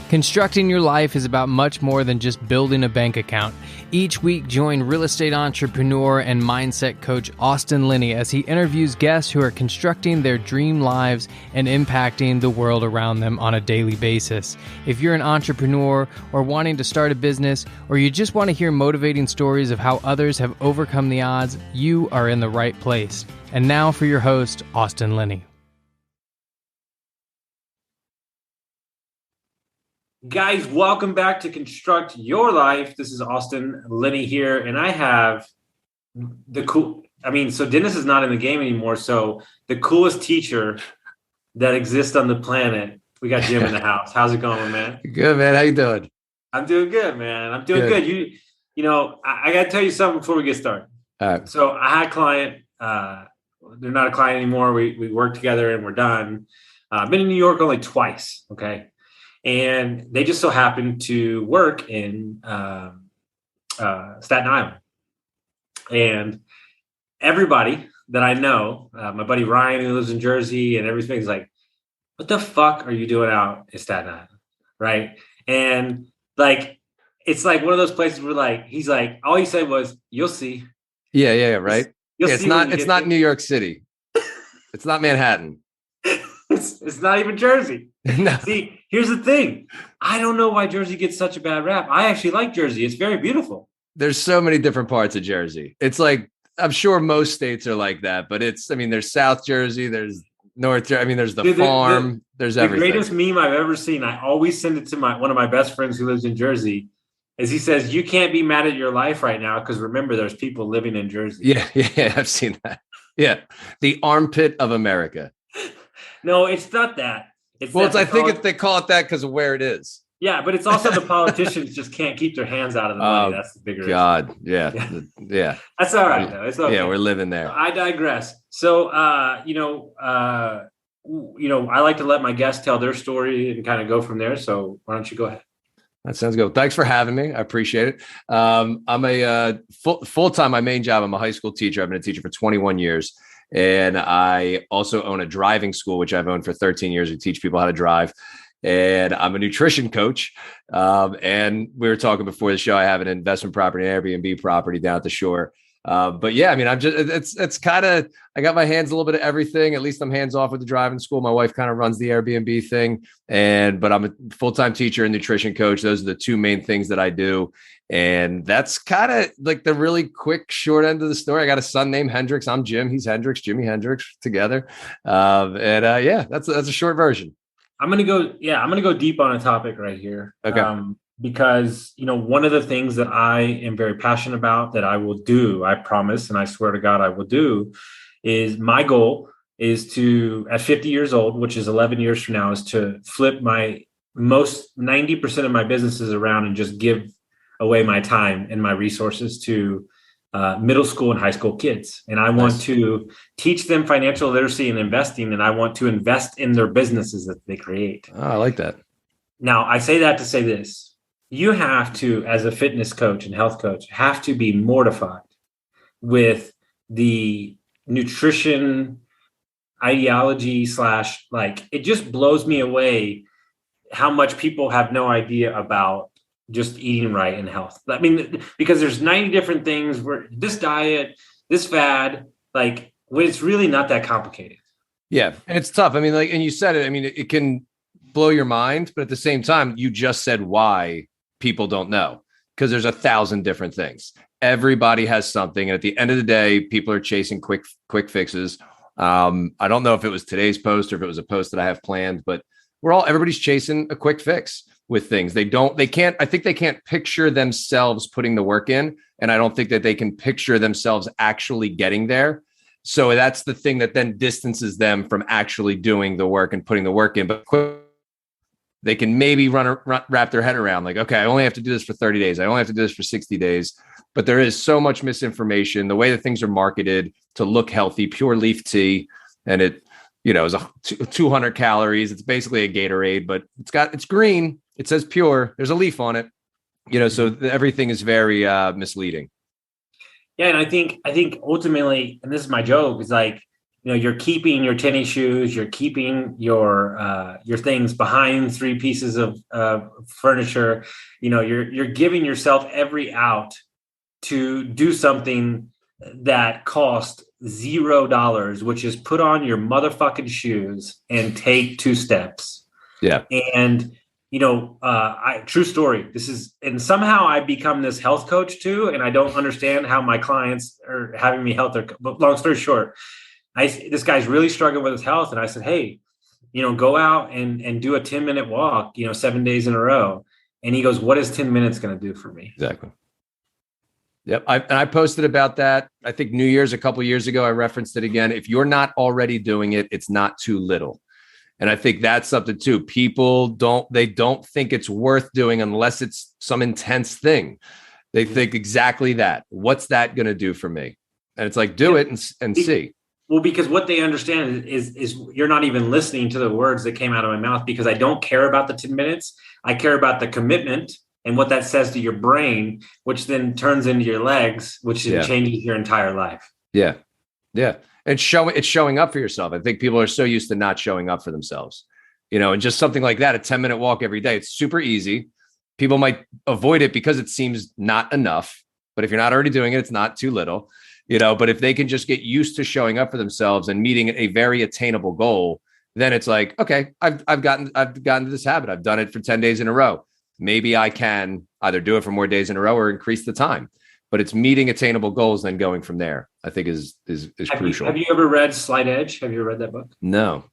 Constructing your life is about much more than just building a bank account. Each week, join real estate entrepreneur and mindset coach Austin Linney as he interviews guests who are constructing their dream lives and impacting the world around them on a daily basis. If you're an entrepreneur or wanting to start a business, or you just want to hear motivating stories of how others have overcome the odds, you are in the right place. And now for your host, Austin Linney. Guys, welcome back to Construct Your Life. This is Austin Linney here, and I have so Dennis is not in the game anymore, so the coolest teacher that exists on the planet. We got Jim in the house. How's it going, man? Good, man. How you doing? I'm doing good, man. I'm doing good. You know, I got to tell you something before we get started. All right. So I had a client. They're not a client anymore. We work together and we're done. I've been in New York only twice, okay? And they just so happened to work in Staten Island. And everybody that I know, my buddy Ryan who lives in Jersey and everything's like, what the fuck are you doing out in Staten Island? Right? And like, it's like one of those places where like, he's like, all he said was, you'll see. Yeah, right. It's not New York City. It's not Manhattan. It's not even Jersey. No. See, here's the thing. I don't know why Jersey gets such a bad rap. I actually like Jersey. It's very beautiful. There's so many different parts of Jersey. It's like, I'm sure most states are like that, but there's South Jersey, there's North Jersey. There's the farm, there's everything. The greatest meme I've ever seen. I always send it to one of my best friends who lives in Jersey. Is he says, you can't be mad at your life right now because remember, there's people living in Jersey. Yeah, I've seen that. Yeah, the armpit of America. No, it's not that. They call it that because of where it is. Yeah, but it's also the politicians just can't keep their hands out of the money. That's the bigger God, issue. Yeah. That's all right, though. It's okay. Yeah, we're living there. I digress. So, I like to let my guests tell their story and kind of go from there. So why don't you go ahead? That sounds good. Thanks for having me. I appreciate it. I'm a full-time, my main job, I'm a high school teacher. I've been a teacher for 21 years. And I also own a driving school, which I've owned for 13 years. We teach people how to drive. And I'm a nutrition coach. And we were talking before the show, I have an investment property, an Airbnb property down at the shore. But yeah, it's kind of, I got my hands a little bit of everything. At least I'm hands off with the driving school. My wife kind of runs the Airbnb thing. But I'm a full-time teacher and nutrition coach. Those are the two main things that I do. And that's kind of like the really quick, short end of the story. I got a son named Hendrix. I'm Jim. He's Hendrix, Jimi Hendrix together. That's a short version. I'm going to go deep on a topic right here. Okay. Because, one of the things that I am very passionate about that I will do, I promise, and I swear to God, I will do, is my goal is to, at 50 years old, which is 11 years from now, is to flip my 90% of my businesses around and just give away my time and my resources to middle school and high school kids. And I want to teach them financial literacy and investing, and I want to invest in their businesses that they create. Oh, I like that. Now, I say that to say this. You have to, as a fitness coach and health coach, have to be mortified with the nutrition ideology / it just blows me away how much people have no idea about just eating right and health. Because there's 90 different things where this diet, this fad, when it's really not that complicated. Yeah. And it's tough. And you said it, it can blow your mind, but at the same time, you just said why people don't know, because there's 1,000 different things. Everybody has something. And at the end of the day, people are chasing quick fixes. I don't know if it was today's post or if it was a post that I have planned, but everybody's chasing a quick fix with things. I think they can't picture themselves putting the work in. And I don't think that they can picture themselves actually getting there. So that's the thing that then distances them from actually doing the work and putting the work in. But they can maybe wrap their head around okay, I only have to do this for 30 days. I only have to do this for 60 days. But there is so much misinformation. The way that things are marketed to look healthy, pure leaf tea, and it, is 200 calories. It's basically a Gatorade, but it's green. It says pure. There's a leaf on it. So everything is very misleading. Yeah, and I think ultimately, and this is my joke, is you're keeping your tennis shoes, you're keeping your things behind 3 pieces of furniture. You're giving yourself every out to do something that cost $0, which is put on your motherfucking shoes and take 2 steps. Yeah. And true story. And somehow I become this health coach too, and I don't understand how my clients are having me but long story short, this guy's really struggling with his health, and I said, hey, go out and do a 10-minute walk, 7 days in a row. And he goes, what is 10 minutes going to do for me? Exactly. Yep. I posted about that. I think New Year's a couple of years ago, I referenced it again. If you're not already doing it, it's not too little. And I think that's something too. People don't think it's worth doing unless it's some intense thing. They think exactly that. What's that going to do for me? And it's like, do it and see. Well, because what they understand is you're not even listening to the words that came out of my mouth, because I don't care about the 10 minutes. I care about the commitment and what that says to your brain, which then turns into your legs, which changes your entire life. Yeah. Yeah. It's showing up for yourself. I think people are so used to not showing up for themselves, and just something like that, a 10-minute walk every day. It's super easy. People might avoid it because it seems not enough, but if you're not already doing it, it's not too little, but if they can just get used to showing up for themselves and meeting a very attainable goal, then it's like, okay, I've gotten to this habit. I've done it for 10 days in a row. Maybe I can either do it for more days in a row or increase the time. But it's meeting attainable goals, then going from there, I think is crucial. Have you ever read Slight Edge? Have you ever read that book? No.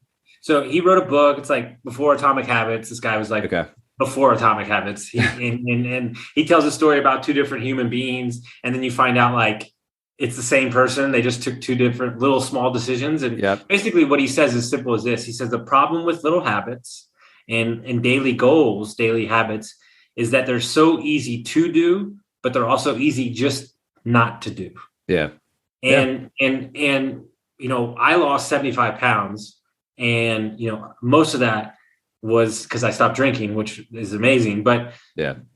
So he wrote a book. It's like Before Atomic Habits. This guy was like, okay, before Atomic Habits. And he tells a story about 2 different human beings. And then you find out like it's the same person. They just took 2 different little small decisions. And basically what he says is simple as this. He says the problem with little habits and daily goals, daily habits, is that they're so easy to do, but they're also easy just not to do. Yeah. And I lost 75 pounds, and, most of that was because I stopped drinking, which is amazing. But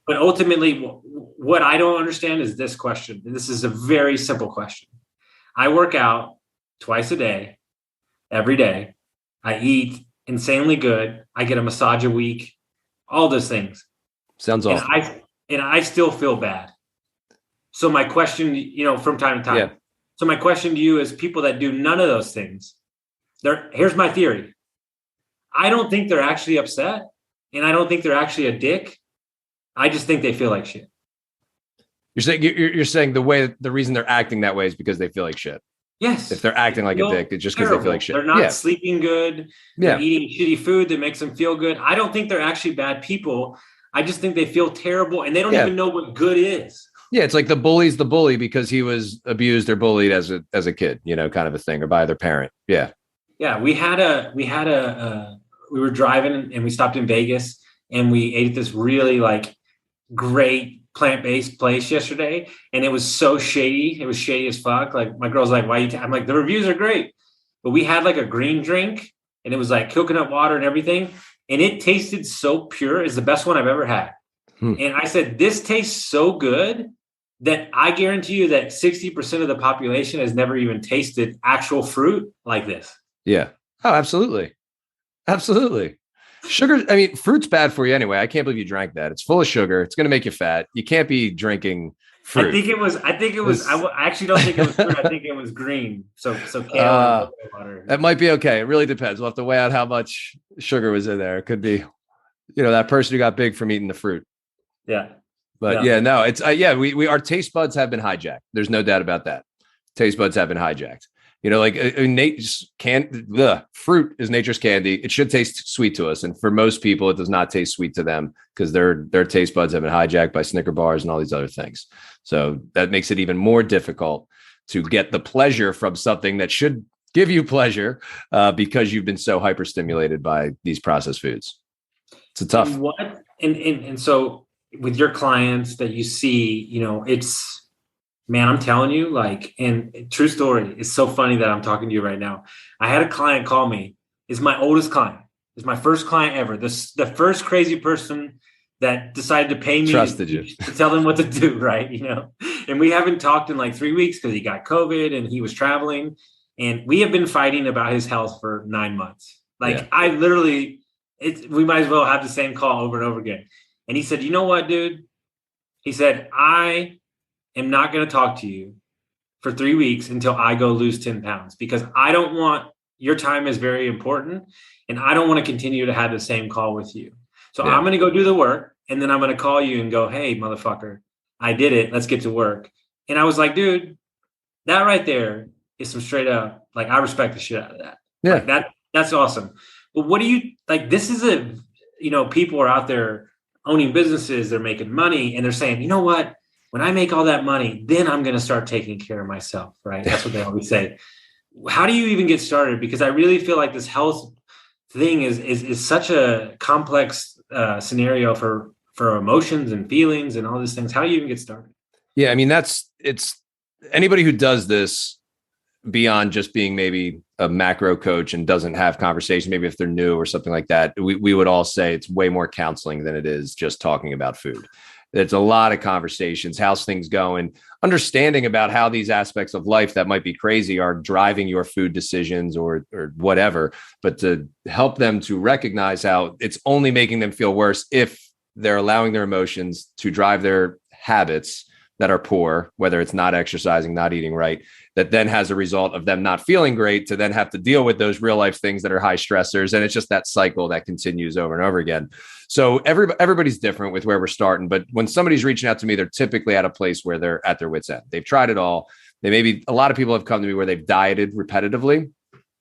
ultimately what I don't understand is this question. This is a very simple question. I work out twice a day, every day. I eat insanely good. I get a massage a week, all those things. Sounds awesome. And I still feel bad. So my question, from time to time. So my question to you is, people that do none of those things, here's my theory. I don't think they're actually upset, and I don't think they're actually a dick. I just think they feel like shit. You're saying the reason they're acting that way is because they feel like shit. Yes. If they're acting like a dick, it's just because they feel like shit. They're not sleeping good. They're eating shitty food that makes them feel good. I don't think they're actually bad people. I just think they feel terrible, and they don't even know what good is. Yeah, it's like the bully's the bully because he was abused or bullied as a kid, kind of a thing, or by their parent. Yeah. Yeah, we were driving and we stopped in Vegas, and we ate at this really like great plant-based place yesterday, and it was so shady. It was shady as fuck. Like my girl's like, "Why I'm like, the reviews are great," but we had like a green drink, and it was like coconut water and everything, and it tasted so pure. It's the best one I've ever had. And I said, "This tastes so good that I guarantee you that 60% of the population has never even tasted actual fruit like this." Yeah. Oh, absolutely. Absolutely. Sugar. I mean, fruit's bad for you anyway. I can't believe you drank that. It's full of sugar. It's going to make you fat. You can't be drinking fruit. I think it was, I actually don't think it was fruit. I think it was green. So kale and water. That might be okay. It really depends. We'll have to weigh out how much sugar was in there. It could be, that person who got big from eating the fruit. Yeah. But it's, our taste buds have been hijacked. There's no doubt about that. Taste buds have been hijacked. Fruit is nature's candy. It should taste sweet to us. And for most people, it does not taste sweet to them because their taste buds have been hijacked by Snicker bars and all these other things. So that makes it even more difficult to get the pleasure from something that should give you pleasure because you've been so hyperstimulated by these processed foods. It's a tough. And so with your clients that you see, it's, man, I'm telling you, and true story, it's so funny that I'm talking to you right now. I had a client call me. It's my oldest client. It's my first client ever. The first crazy person that decided to pay me to tell them what to do, right? And we haven't talked in like 3 weeks because he got COVID and he was traveling. And we have been fighting about his health for 9 months. Like Yeah. I literally, we might as well have the same call over and over again. And he said, you know what, dude? He said, I am not going to talk to you for 3 weeks until I go lose 10 pounds, because I don't want, your time is very important. And I don't want to continue to have the same call with you. So I'm going to go do the work. And then I'm going to call you and go, hey, motherfucker, I did it. Let's get to work. And I was like, dude, that right there is some straight up, like, I respect the shit out of that. Yeah. Like that's awesome. But what do you, like, this is people are out there owning businesses, they're making money, and they're saying, you know what, when I make all that money, then I'm going to start taking care of myself, right? That's what they always say. How do you even get started? Because I really feel like this health thing is such a complex scenario for emotions and feelings and all these things. How do you even get started? Yeah. I mean, it's anybody who does this beyond just being maybe a macro coach and doesn't have conversation, maybe if they're new or something like that, we would all say it's way more counseling than it is just talking about food. It's a lot of conversations, how's things going, understanding about how these aspects of life that might be crazy are driving your food decisions or whatever, but to help them to recognize how it's only making them feel worse if they're allowing their emotions to drive their habits that are poor, whether it's not exercising, not eating right, that then has a result of them not feeling great to then have to deal with those real life things that are high stressors. And it's just that cycle that continues over and over again. So everybody's different with where we're starting. But when somebody's reaching out to me, they're typically at a place where they're at their wits' end. They've tried it all. A lot of people have come to me where they've dieted repetitively,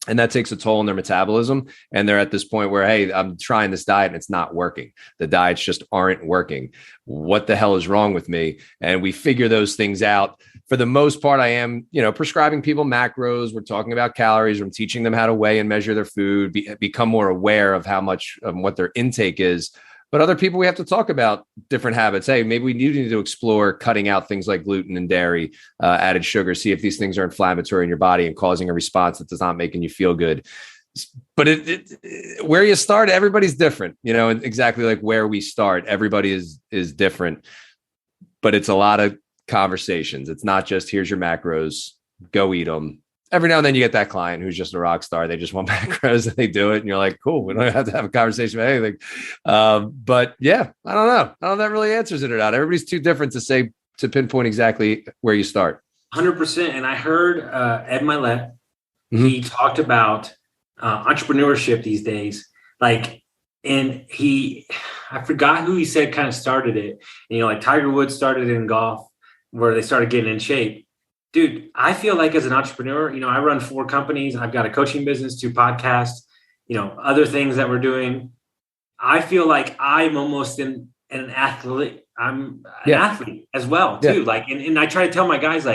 and that takes a toll on their metabolism. And they're at this point where, hey, I'm trying this diet and it's not working. The diets just aren't working. What the hell is wrong with me? And we figure those things out. For the most part, I am, prescribing people macros. We're talking about calories. I'm teaching them how to weigh and measure their food, become more aware of how much what their intake is. But other people, we have to talk about different habits. Hey, maybe we need to explore cutting out things like gluten and dairy, added sugar, see if these things are inflammatory in your body and causing a response that does not making you feel good. But where you start, everybody's different, exactly like where we start. Everybody is different, but it's a lot of conversations. It's not just here's your macros, go eat them. Every now and then you get that client who's just a rock star. They just want macros and they do it. And you're like, cool, we don't have to have a conversation about anything. But yeah, I don't know if that really answers it or not. Everybody's too different to pinpoint exactly where you start. 100%. And I heard Ed Milet, he talked about entrepreneurship these days. I forgot who he said kind of started it. And, like Tiger Woods started it in golf, where they started getting in shape. Dude, I feel like as an entrepreneur, I run 4 companies. I've got a coaching business, 2 podcasts, other things that we're doing. I feel like I'm almost an athlete. I'm an athlete as well, too. Yeah. And I try to tell my guys,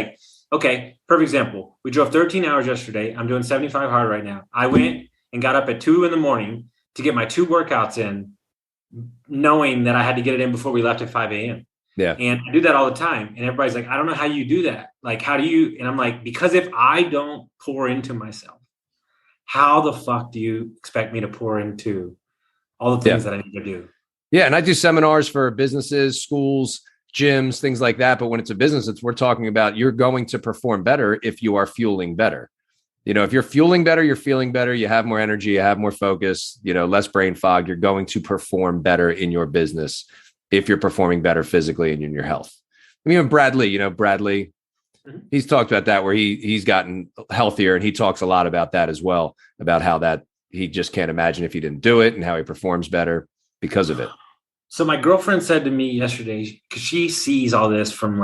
okay, perfect example. We drove 13 hours yesterday. I'm doing 75 hard right now. I went and got up at 2 a.m. to get my 2 workouts in, knowing that I had to get it in before we left at 5 a.m. Yeah. And I do that all the time. And everybody's like, I don't know how you do that. Like, how do you? And I'm like, because if I don't pour into myself, how the fuck do you expect me to pour into all the things that I need to do? Yeah. And I do seminars for businesses, schools, gyms, things like that. But when it's a business, we're talking about you're going to perform better if you are fueling better. If you're fueling better, you're feeling better, you have more energy, you have more focus, less brain fog, you're going to perform better in your business if you're performing better physically and in your health. I mean, Bradley, he's talked about that, where he's gotten healthier, and he talks a lot about that as well, about how that he just can't imagine if he didn't do it and how he performs better because of it. So my girlfriend said to me yesterday, because she sees all this from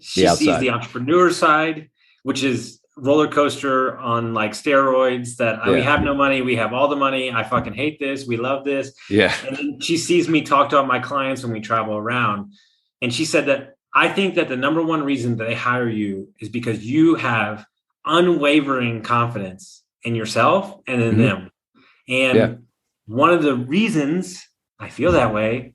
she sees the entrepreneur side, which is roller coaster on steroids, that we have no money, we have all the money, I fucking hate this, we love this. Yeah. And then she sees me talk to all my clients when we travel around, and she said that I think that the number one reason that they hire you is because you have unwavering confidence in yourself and in them. And one of the reasons I feel that way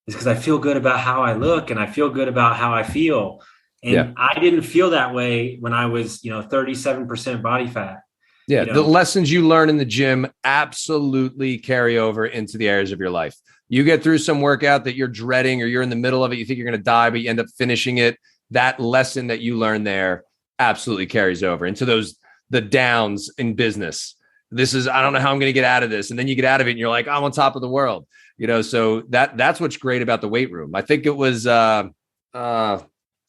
is because I feel good about how I look, and I feel good about how I feel. And I didn't feel that way when I was, 37% body fat. Yeah. The lessons you learn in the gym absolutely carry over into the areas of your life. You get through some workout that you're dreading, or you're in the middle of it, you think you're going to die, but you end up finishing it. That lesson that you learn there absolutely carries over into the downs in business. I don't know how I'm going to get out of this. And then you get out of it and you're like, I'm on top of the world, so that's what's great about the weight room. I think it was, I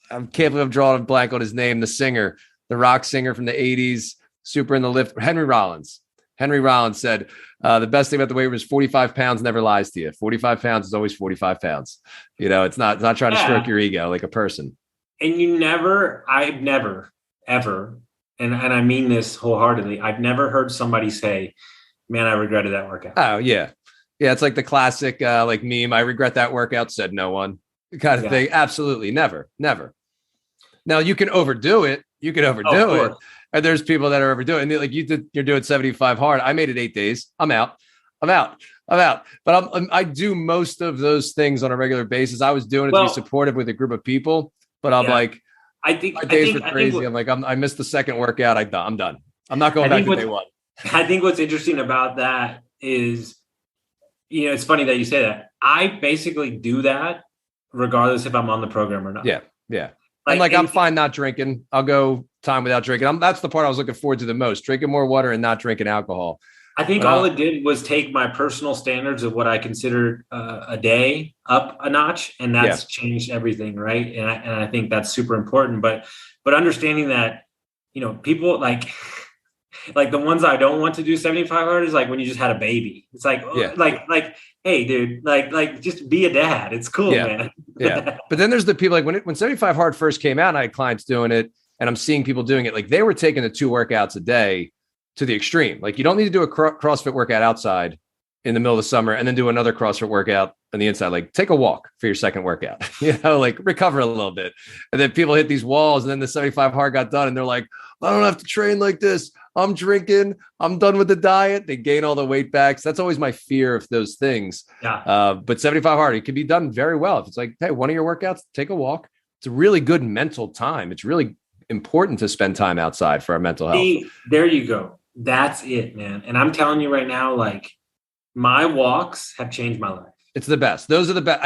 can't believe I'm drawing a blank on his name, the rock singer from the 80s, super in the lift, Henry Rollins. Henry Rollins said, the best thing about the weight room is 45 pounds never lies to you. 45 pounds is always 45 pounds. It's not trying to stroke your ego like a person. And I've never, ever, and I mean this wholeheartedly, I've never heard somebody say, man, I regretted that workout. Oh, yeah. Yeah, it's like the classic like meme, I regret that workout, said no one kind of thing. Absolutely. Never. Now, you can overdo it. It. And there's people that are overdoing it. Like you're doing 75 hard. I made it 8 days. I'm out. But I do most of those things on a regular basis. I was doing it to be supportive with a group of people, but I'm like, I think my days were crazy. I missed the second workout. I'm done. I'm not going back to day one. I think what's interesting about that is, it's funny that you say that. I basically do that regardless if I'm on the program or not. Yeah. I'm fine not drinking. I'll go time without drinking. That's the part I was looking forward to the most, drinking more water and not drinking alcohol. I think all it did was take my personal standards of what I considered a day up a notch, and that's changed everything, right? And I think that's super important. But understanding that, people like the ones I don't want to do 75 hard is like when you just had a baby. It's like, like, hey, dude, like just be a dad. It's cool, man. Yeah. But then there's the people like when 75 hard first came out, and I had clients doing it, and I'm seeing people doing it. Like they were taking the 2 workouts a day to the extreme. Like you don't need to do a CrossFit workout outside in the middle of the summer and then do another CrossFit workout on the inside. Like take a walk for your second workout, like recover a little bit. And then people hit these walls, and then the 75 hard got done and they're like, I don't have to train like this. I'm drinking. I'm done with the diet. They gain all the weight back. So that's always my fear of those things. Yeah. But 75 hard, it can be done very well. If it's like, hey, one of your workouts, take a walk. It's a really good mental time. It's really important to spend time outside for our mental health. See, there you go. That's it, man. And I'm telling you right now, like my walks have changed my life. It's the best. Those are the best.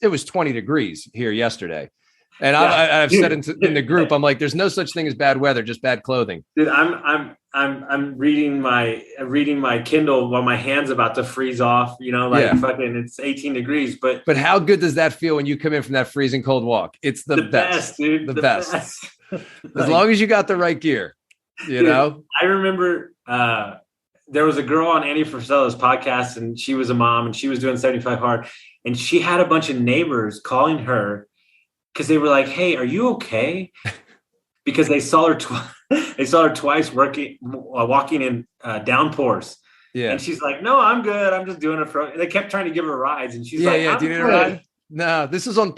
It was 20 degrees here yesterday. And I've said in the group, I'm like, there's no such thing as bad weather, just bad clothing. Dude, I'm reading my Kindle while my hand's about to freeze off, fucking it's 18 degrees. But how good does that feel when you come in from that freezing cold walk? It's the best, dude. The best. As long as you got the right gear. I remember there was a girl on Andy Frisella's podcast, and she was a mom, and she was doing 75 hard, and she had a bunch of neighbors calling her because they were like, "Hey, are you okay?" Because they saw her twice walking in downpours. Yeah, and she's like, "No, I'm good. I'm just doing it for." They kept trying to give her rides, and she's like, "Yeah, do you need a ride?" No, this is on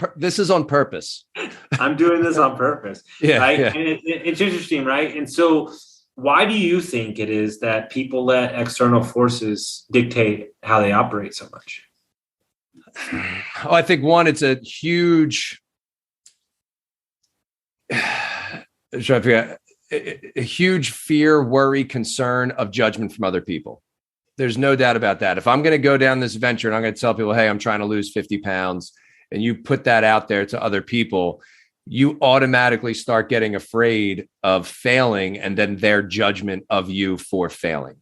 purpose. I'm doing this on purpose. Right. Yeah. And it's interesting. Right. And so why do you think it is that people let external forces dictate how they operate so much? I think one, it's a huge, a huge fear, worry, concern of judgment from other people. There's no doubt about that. If I'm going to go down this venture and I'm going to tell people, hey, I'm trying to lose 50 pounds, and you put that out there to other people, you automatically start getting afraid of failing and then their judgment of you for failing.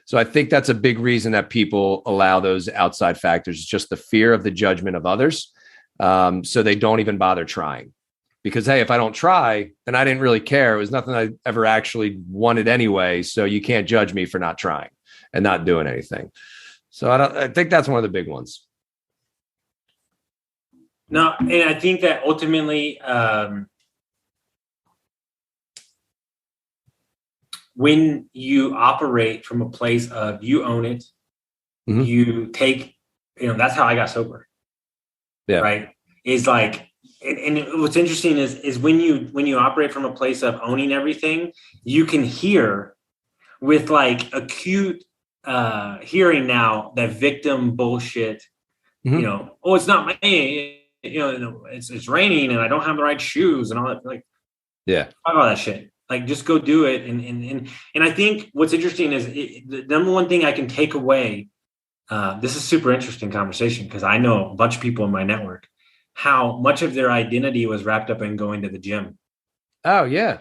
So I think that's a big reason that people allow those outside factors. It's just the fear of the judgment of others. So they don't even bother trying. Because, hey, if I don't try, then I didn't really care. It was nothing I ever actually wanted anyway. So you can't judge me for not trying and not doing anything. So I think that's one of the big ones. No, and I think that ultimately, when you operate from a place of you own it, you take, that's how I got sober. Yeah. Right. Is like, and what's interesting is when you operate from a place of owning everything, you can hear with like acute hearing now that victim bullshit. Oh, it's not me. It's raining and I don't have the right shoes and all that. Like, all that shit. Like, just go do it. And I think what's interesting is the number one thing I can take away. This is a super interesting conversation because I know a bunch of people in my network, how much of their identity was wrapped up in going to the gym. Oh yeah.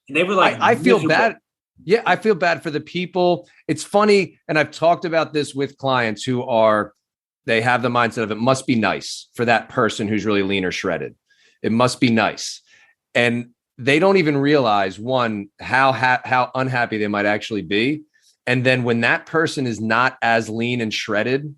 And they were like, I feel bad. Yeah, I feel bad for the people. It's funny, and I've talked about this with clients they have the mindset of it must be nice for that person who's really lean or shredded. It must be nice. And they don't even realize, one, how unhappy they might actually be. And then when that person is not as lean and shredded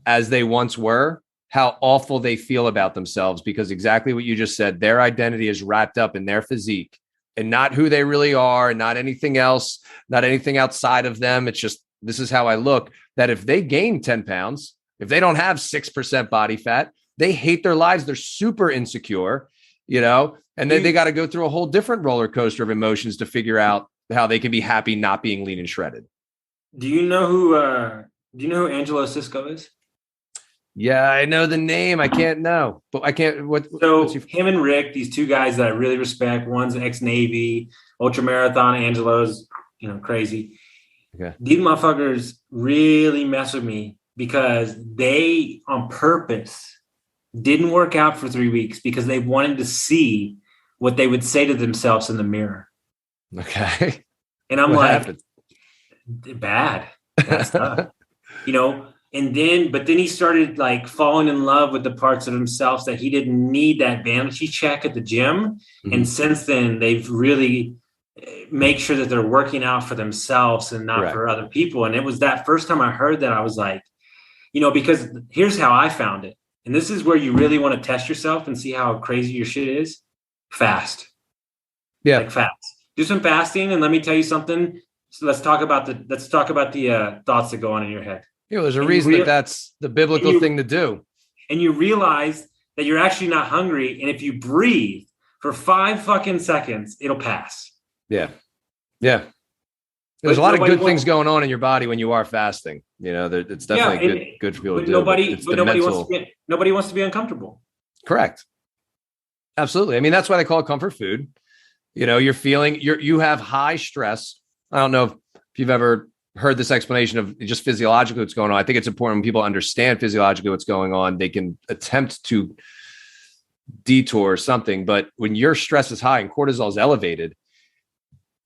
as they once were, how awful they feel about themselves, because exactly what you just said, their identity is wrapped up in their physique and not who they really are and not anything else, not anything outside of them. It's just, this is how I look. That if they gain 10 pounds, if they don't have 6% body fat, they hate their lives. They're super insecure, and then they got to go through a whole different roller coaster of emotions to figure out how they can be happy not being lean and shredded. Do you know who Angelo Cisco is? Yeah, I know the name. I can't know, but I can't. Him and Rick, these two guys that I really respect. One's ex-Navy, ultramarathon. Angelo's, crazy. Okay. These motherfuckers really mess with me because they, on purpose, didn't work out for 3 weeks because they wanted to see what they would say to themselves in the mirror. Okay. And I'm what like, happened? Bad stuff, And then he started like falling in love with the parts of themselves that he didn't need that vanity check at the gym. Mm-hmm. And since then, they've really make sure that they're working out for themselves and not Correct. for other people. And it was that first time I heard that, I was like, because here's how I found it. And this is where you really want to test yourself and see how crazy your shit is. Fast. Yeah. Like fast. Do some fasting. And let me tell you something. So let's talk about the thoughts that go on in your head. Yeah, there's a reason that's the biblical thing to do. And you realize that you're actually not hungry. And if you breathe for 5 fucking seconds, it'll pass. Yeah. Yeah. There's a lot of good things going on in your body when you are fasting. It's definitely good for people to do. Nobody wants to be uncomfortable. Correct. Absolutely. I mean, that's why they call it comfort food. You have high stress. I don't know if you've ever heard this explanation of just physiologically what's going on. I think it's important when people understand physiologically what's going on, they can attempt to detour something. But when your stress is high and cortisol is elevated,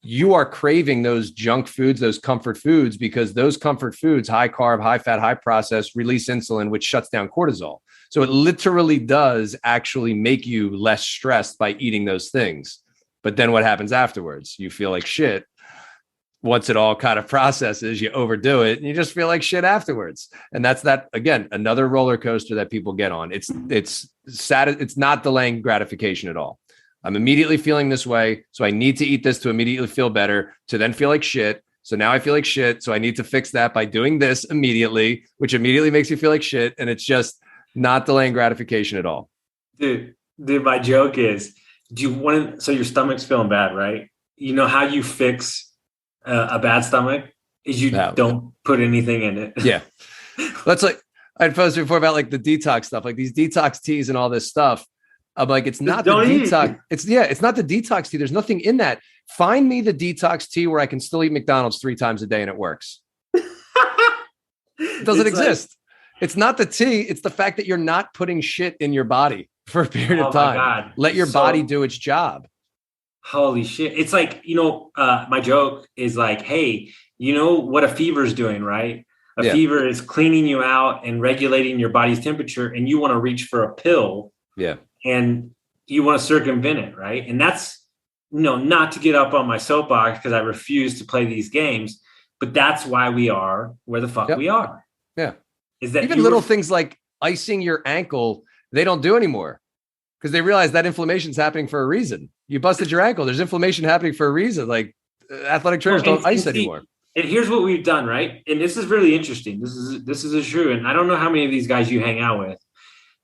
you are craving those junk foods, those comfort foods, because those comfort foods, high carb, high fat, high processed, release insulin, which shuts down cortisol. So it literally does actually make you less stressed by eating those things. But then what happens afterwards? You feel like shit. Once it all kind of processes, you overdo it and you just feel like shit afterwards. And that's that, again, another roller coaster that people get on. It's sad. It's not delaying gratification at all. I'm immediately feeling this way, so I need to eat this to immediately feel better, to then feel like shit. So now I feel like shit. So I need to fix that by doing this immediately, which immediately makes you feel like shit. And it's just not delaying gratification at all. Dude, my joke is, so your stomach's feeling bad, right? You know how you fix a bad stomach is you don't put anything in it. Yeah. That's like, I'd posted before about like the detox stuff, like these detox teas and all this stuff. I'm like, it's not the detox. It's not the detox tea. There's nothing in that. Find me the detox tea where I can still eat McDonald's 3 times a day and it works. It doesn't exist. It's not the tea. It's the fact that you're not putting shit in your body for a period of time. God. Let your body do its job. Holy shit. It's like, my joke is like, hey, you know what a fever is doing, right? A fever is cleaning you out and regulating your body's temperature, and you want to reach for a pill. Yeah. And you want to circumvent it, right? And that's, not to get up on my soapbox because I refuse to play these games, but that's why we are where the fuck we are. Yeah. Is that even little things like icing your ankle, they don't do anymore because they realize that inflammation is happening for a reason. You busted your ankle. There's inflammation happening for a reason. Like athletic trainers don't ice anymore. And here's what we've done, right? And this is really interesting. This is true. And I don't know how many of these guys you hang out with,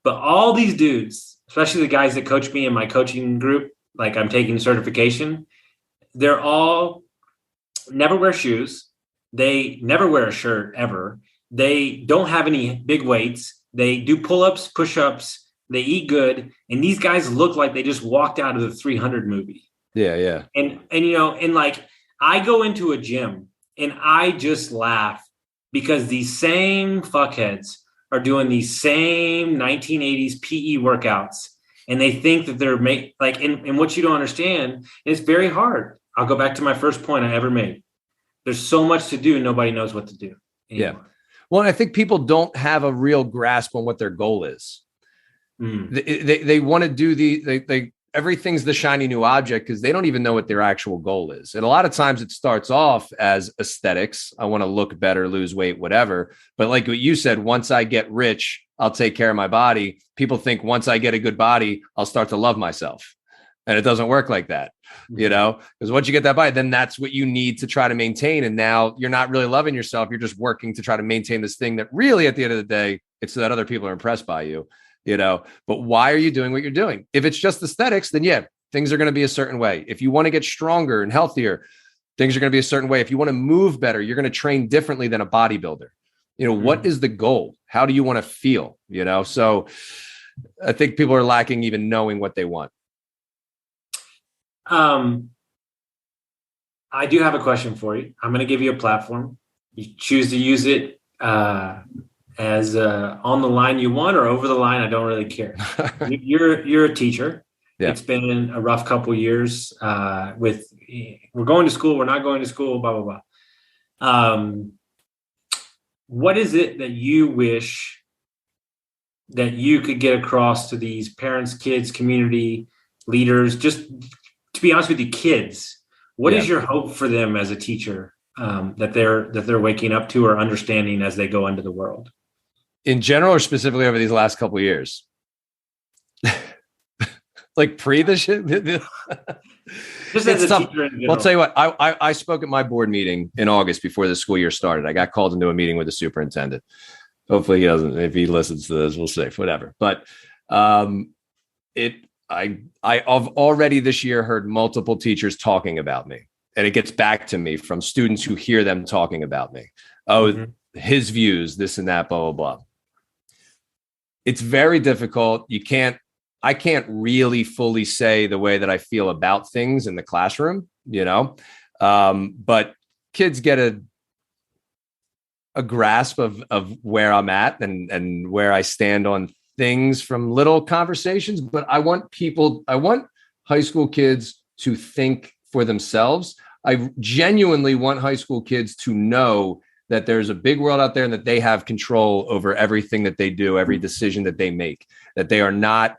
but all these dudes, especially the guys that coach me in my coaching group, like I'm taking certification, they're all never wear shoes. They never wear a shirt ever. They don't have any big weights. They do pull-ups, push-ups. They eat good. And these guys look like they just walked out of the 300 movie. Yeah, yeah. And like I go into a gym and I just laugh because these same fuckheads are doing these same 1980s PE workouts. and they think that they're and what you don't understand, it's very hard. I'll go back to my first point I ever made. There's so much to do. Nobody knows what to do anymore. Yeah. Well, and I think people don't have a real grasp on what their goal is. They want to do they everything's the shiny new object because they don't even know what their actual goal is. And a lot of times it starts off as aesthetics. I want to look better, lose weight, whatever. But like what you said, once I get rich, I'll take care of my body. People think once I get a good body, I'll start to love myself. And it doesn't work like that, because once you get that body, then that's what you need to try to maintain. And now you're not really loving yourself. You're just working to try to maintain this thing that really at the end of the day, it's so that other people are impressed by you. But why are you doing what you're doing? If it's just aesthetics, then yeah, things are going to be a certain way. If you want to get stronger and healthier, things are going to be a certain way. If you want to move better, you're going to train differently than a bodybuilder. What is the goal? How do you want to feel? So I think people are lacking even knowing what they want. I do have a question for you. I'm going to give you a platform. You choose to use it as on the line you want or over the line. I don't really care. You're a teacher. Yeah. It's been a rough couple of years with we're going to school, we're not going to school, blah, blah, blah. What is it that you wish that you could get across to these parents, kids, community leaders, just to be honest with you, kids? What is your hope for them as a teacher that they're waking up to or understanding as they go into the world? In general, or specifically over these last couple of years? Like pre the shit? Just as a teacher in general. I'll tell you what, I spoke at my board meeting in August before the school year started. I got called into a meeting with the superintendent. Hopefully he doesn't, if he listens to this, we'll see, whatever. But I've already this year heard multiple teachers talking about me, and it gets back to me from students who hear them talking about me. His views, this and that, blah, blah, blah. It's very difficult. I can't really fully say the way that I feel about things in the classroom, but kids get a grasp of where I'm at and where I stand on things from little conversations. But I want high school kids to think for themselves. I genuinely want high school kids to know that there's a big world out there and that they have control over everything that they do, every decision that they make, that they are not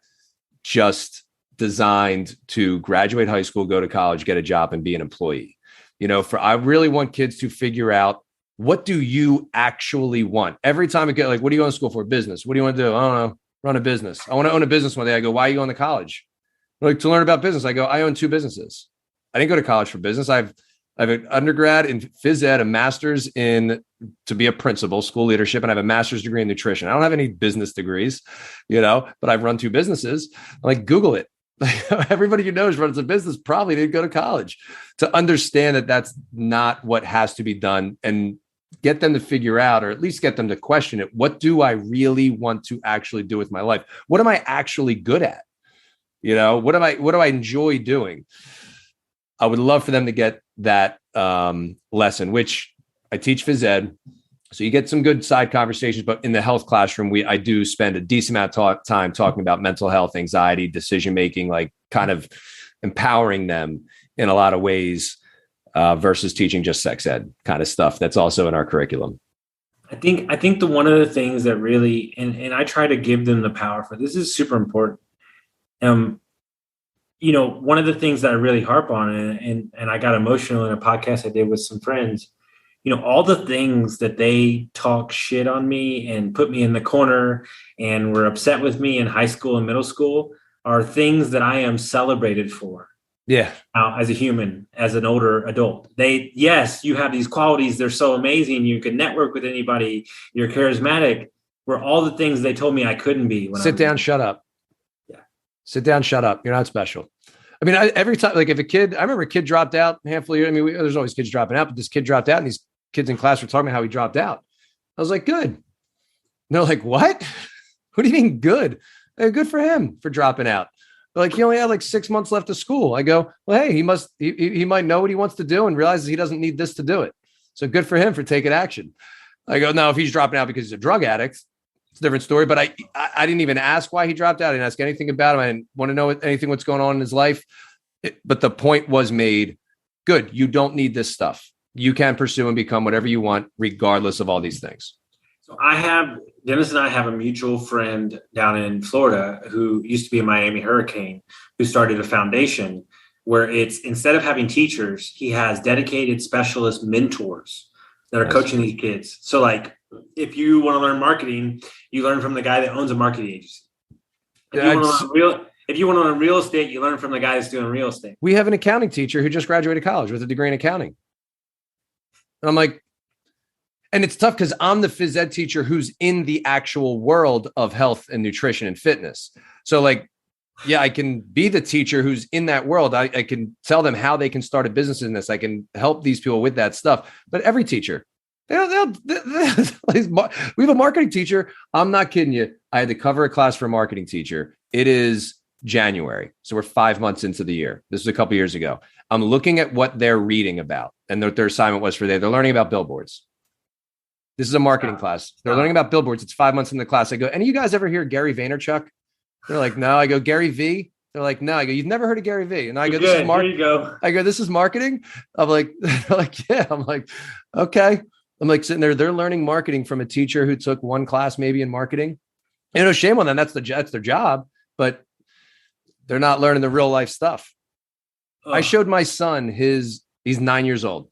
just designed to graduate high school, go to college, get a job, and be an employee. I really want kids to figure out, what do you actually want? Every time I get like, what are you going to school for? Business. What do you want to do? I don't know. Run a business. I want to own a business one day. I go, why are you going to college? Like, to learn about business. I go, I own 2 businesses. I didn't go to college for business. I have an undergrad in phys ed, a master's to be a principal, school leadership, and I have a master's degree in nutrition. I don't have any business degrees, but I've run 2 businesses. Like, Google it. Everybody who knows runs a business probably didn't go to college. To understand that that's not what has to be done, and get them to figure out, or at least get them to question it. What do I really want to actually do with my life? What am I actually good at? What do I enjoy doing? I would love for them to get that lesson, which I teach phys ed. So you get some good side conversations, but in the health classroom, I do spend a decent amount of time talking about mental health, anxiety, decision-making, like kind of empowering them in a lot of ways versus teaching just sex ed kind of stuff. That's also in our curriculum. I think one of the things that really, and I try to give them the power for this, is super important. One of the things that I really harp on, and I got emotional in a podcast I did with some friends, all the things that they talk shit on me and put me in the corner and were upset with me in high school and middle school are things that I am celebrated for. Yeah. Now, as a human, as an older adult, yes, you have these qualities. They're so amazing. You can network with anybody. You're charismatic. Were all the things they told me I couldn't be. Sit down, shut up. Sit down, shut up. You're not special. I mean, every time, like if I remember a kid dropped out a handful of years. I mean, there's always kids dropping out, but this kid dropped out and these kids in class were talking about how he dropped out. I was like, good. And they're like, what? What do you mean good? Good for him for dropping out. They're like, he only had like 6 months left of school. I go, well, hey, he might know what he wants to do and realizes he doesn't need this to do it. So good for him for taking action. I go, no, if he's dropping out because he's a drug addict, it's a different story. But I didn't even ask why he dropped out. I didn't ask anything about him. I didn't want to know what's going on in his life. But the point was made. Good. You don't need this stuff. You can pursue and become whatever you want, regardless of all these things. So Dennis and I have a mutual friend down in Florida who used to be a Miami Hurricane, who started a foundation where it's, instead of having teachers, he has dedicated specialist mentors that are coaching these kids. So like, if you want to learn marketing, you learn from the guy that owns a marketing agency. If you want to learn real estate, you learn from the guy that's doing real estate. We have an accounting teacher who just graduated college with a degree in accounting. And I'm like, and it's tough because I'm the phys ed teacher who's in the actual world of health and nutrition and fitness. So like, yeah, I can be the teacher who's in that world. I can tell them how they can start a business in this. I can help these people with that stuff. But every teacher, we have a marketing teacher. I'm not kidding you. I had to cover a class for a marketing teacher. It is January. So we're 5 months into the year. This was a couple of years ago. I'm looking at what they're reading about and their assignment was for They're learning about billboards. This is a marketing class. They're learning about billboards. It's 5 months in the class. I go, any of you guys ever hear Gary Vaynerchuk? They're like, no. I go, Gary V? They're like, no. I go, you've never heard of Gary V? And I go, this is marketing. I go, this is marketing. I'm like, they're like, yeah. I'm like, okay. I'm like sitting there. They're learning marketing from a teacher who took one class maybe in marketing. You know, shame on them. That's their job, but they're not learning the real life stuff. I showed my son he's 9 years old.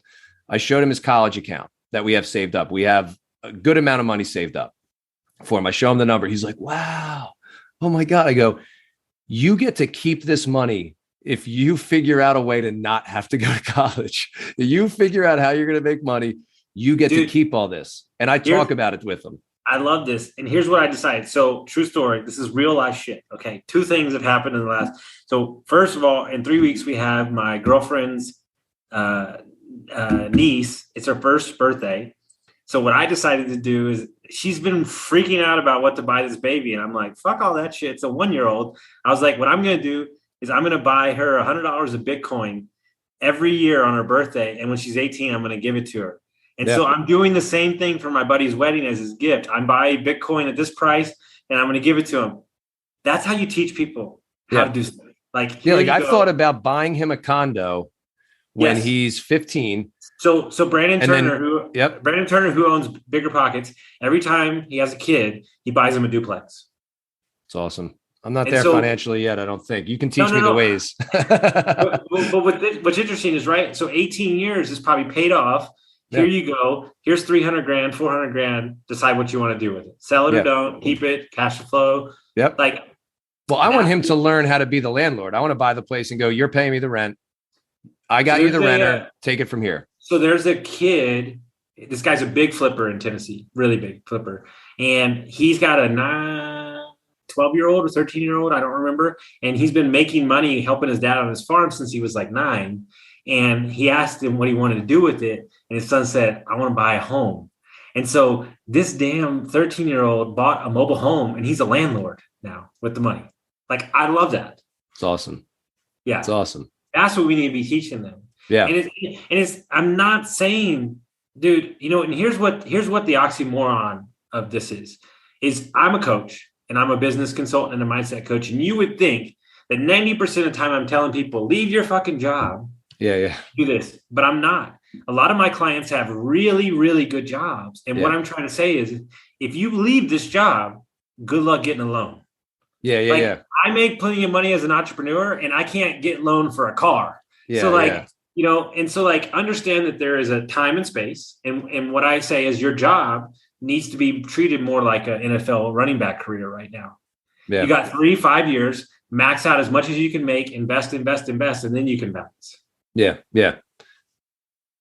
I showed him his college account that we have saved up. We have a good amount of money saved up for him. I show him the number. He's like, wow. Oh my God. I go, you get to keep this money if you figure out a way to not have to go to college. If you figure out how you're going to make money, you get to keep all this. And I talk about it with him. I love this. And here's what I decided. So true story. This is real life shit. Okay. 2 things have happened in the last. So first of all, in 3 weeks, we have my girlfriend's niece. It's her first birthday. So what I decided to do is, she's been freaking out about what to buy this baby. And I'm like, fuck all that shit. It's a 1-year-old. I was like, what I'm going to do is I'm going to buy her $100 of Bitcoin every year on her birthday. And when she's 18, I'm going to give it to her. And so I'm doing the same thing for my buddy's wedding as his gift. I'm buying Bitcoin at this price and I'm going to give it to him. That's how you teach people how to do stuff. Like, I've thought about buying him a condo when he's 15. So Brandon Turner, who owns Bigger Pockets, every time he has a kid, he buys him a duplex. It's awesome. I'm not there financially yet, I don't think. You can teach me the ways. but what's interesting is, right, so 18 years is probably paid off. Here you go. Here's $300,000, $400,000. Decide what you want to do with it. Sell it or don't. Keep it. Cash flow. Yep. Well, I want him to learn how to be the landlord. I want to buy the place and go, you're paying me the rent. I got you the renter. Take it from here. So there's a kid. This guy's a big flipper in Tennessee. Really big flipper. And he's got a 12-year-old or 13-year-old. I don't remember. And he's been making money helping his dad on his farm since he was like 9. And he asked him what he wanted to do with it. And his son said, I want to buy a home. And so this damn 13-year-old bought a mobile home and he's a landlord now with the money. Like, I love that. It's awesome. Yeah. It's awesome. That's what we need to be teaching them. Yeah. And I'm not saying, dude, and here's what the oxymoron of this is I'm a coach and I'm a business consultant and a mindset coach. And you would think that 90% of the time I'm telling people, leave your fucking job. Yeah. Do this, but I'm not. A lot of my clients have really, really good jobs. And what I'm trying to say is, if you leave this job, good luck getting a loan. Yeah. I make plenty of money as an entrepreneur and I can't get loan for a car. Understand that there is a time and space. And what I say is your job needs to be treated more like an NFL running back career right now. Yeah. You got 3-5 years, max out as much as you can make, invest, and then you can bounce. Yeah.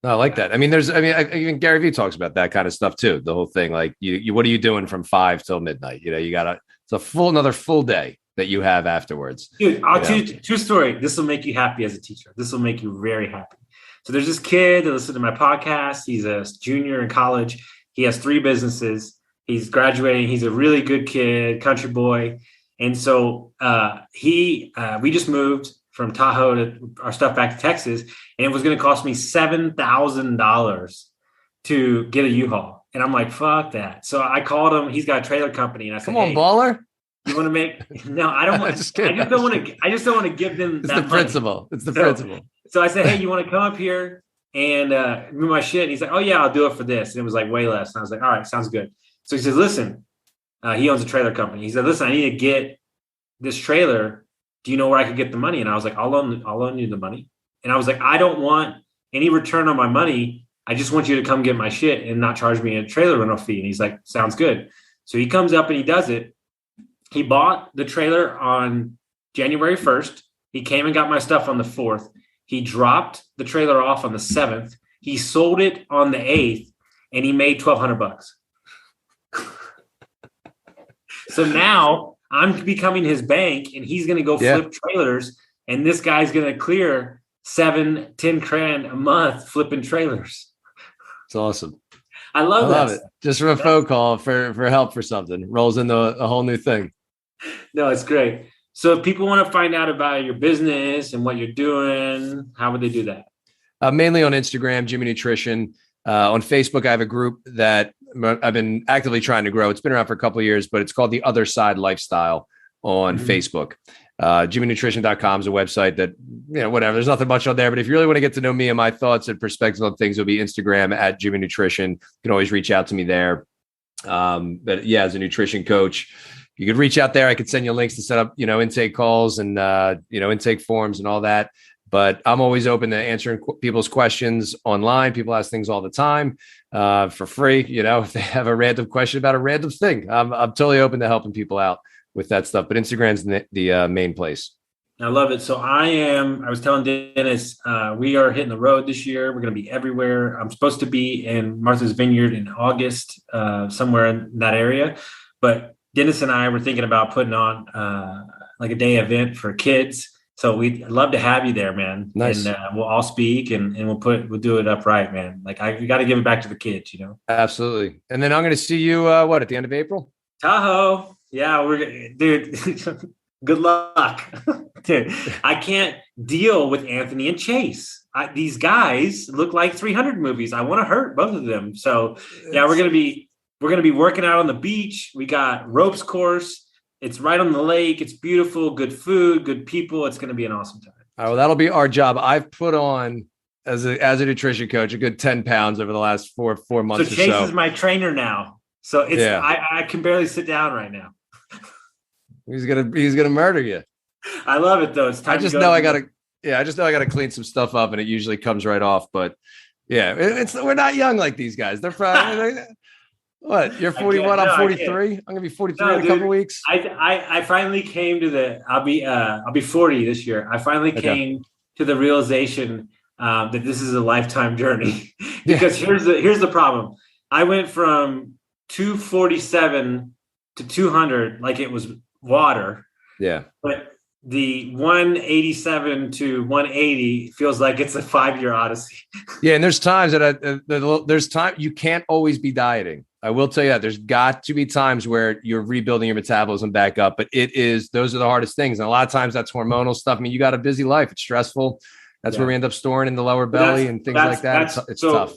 I like that. Even Gary Vee talks about that kind of stuff too. The whole thing, like you what are you doing from 5 till midnight? It's another full day that you have afterwards. Dude, I'll tell you true story. This will make you happy as a teacher. This will make you very happy. So there's this kid that listens to my podcast. He's a junior in college. He has 3 businesses. He's graduating. He's a really good kid, country boy. And so we just moved from Tahoe to our stuff back to Texas. And it was going to cost me $7,000 to get a U-Haul. And I'm like, fuck that. So I called him. He's got a trailer company. And I said, come on, baller. You want to make? No, I don't want. I just don't want to. I just don't want to give them. It's the principle. It's the principle. So I said, hey, you want to come up here and move my shit? And he's like, oh yeah, I'll do it for this. And it was like way less. And I was like, all right, sounds good. So he says, listen, he owns a trailer company. He said, listen, I need to get this trailer. Do you know where I could get the money? And I was like, I'll loan you the money. And I was like, I don't want any return on my money. I just want you to come get my shit and not charge me a trailer rental fee. And he's like, sounds good. So he comes up and he does it. He bought the trailer on January 1st. He came and got my stuff on the 4th. He dropped the trailer off on the 7th. He sold it on the 8th, and he made $1,200. So now I'm becoming his bank, and he's going to go flip trailers, and this guy's going to clear $7-10 a month flipping trailers. It's awesome. I love it. Just from a phone call for help for something rolls into a whole new thing. No, it's great. So if people want to find out about your business and what you're doing, how would they do that? Mainly on Instagram, Jimmy Nutrition. On Facebook, I have a group that I've been actively trying to grow. It's been around for a couple of years, but it's called The Other Side Lifestyle on Facebook. JimmyNutrition.com is a website that, whatever. There's nothing much on there, but if you really want to get to know me and my thoughts and perspectives on things, it'll be Instagram at Jimmy Nutrition. You can always reach out to me there. But yeah, as a nutrition coach, you could reach out there. I could send you links to set up, intake calls and, intake forms and all that. But I'm always open to answering people's questions online. People ask things all the time for free. If they have a random question about a random thing, I'm totally open to helping people out with that stuff. But Instagram's the main place. I love it. So I was telling Dennis, we are hitting the road this year. We're going to be everywhere. I'm supposed to be in Martha's Vineyard in August, somewhere in that area. But Dennis and I were thinking about putting on like a day event for kids. So we'd love to have you there, man. Nice. And we'll all speak and we'll do it upright, man. Like you got to give it back to the kids, Absolutely. And then I'm going to see you, at the end of April? Tahoe. Yeah, dude, good luck. Dude, I can't deal with Anthony and Chase. These guys look like 300 movies. I want to hurt both of them. So yeah, we're going to be working out on the beach. We got ropes course. It's right on the lake. It's beautiful, good food, good people. It's going to be an awesome time. All right, well, that'll be our job. I've put on as a nutrition coach a good 10 pounds over the last four months. So Chase is my trainer now. So it's I can barely sit down right now. He's gonna murder you. I love it though. It's time. I just know I gotta clean some stuff up, and it usually comes right off. But yeah, we're not young like these guys. They're probably what? You're 41. I'm 43. I'm gonna be 43 in a couple weeks. I finally came to I'll be 40 this year. I finally came to the realization that this is a lifetime journey. Because here's the problem. I went from 247 to 200 like it was water. Yeah. But the 187 to 180 feels like it's a 5-year odyssey. Yeah. And there's times that you can't always be dieting. I will tell you that there's got to be times where you're rebuilding your metabolism back up, but those are the hardest things. And a lot of times that's hormonal stuff. I mean, you got a busy life. It's stressful. That's where we end up storing in the lower belly and things like that. It's tough.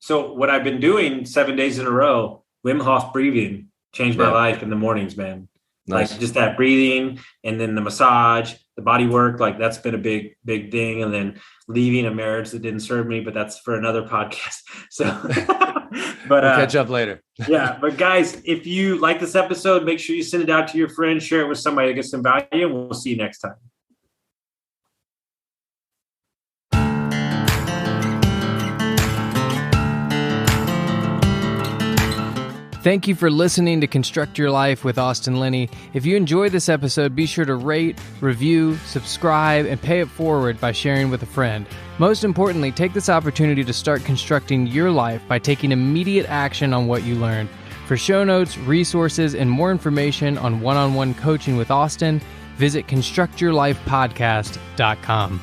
So what I've been doing 7 days in a row, Wim Hof breathing changed my life in the mornings, man. Nice. Like just that breathing and then the massage, the body work, like that's been a big, big thing. And then leaving a marriage that didn't serve me, but that's for another podcast. So, but we'll catch up later. Yeah. But guys, if you like this episode, make sure you send it out to your friends, share it with somebody that gets some value, and we'll see you next time. Thank you for listening to Construct Your Life with Austin Linney. If you enjoyed this episode, be sure to rate, review, subscribe, and pay it forward by sharing with a friend. Most importantly, take this opportunity to start constructing your life by taking immediate action on what you learned. For show notes, resources, and more information on one-on-one coaching with Austin, visit constructyourlifepodcast.com.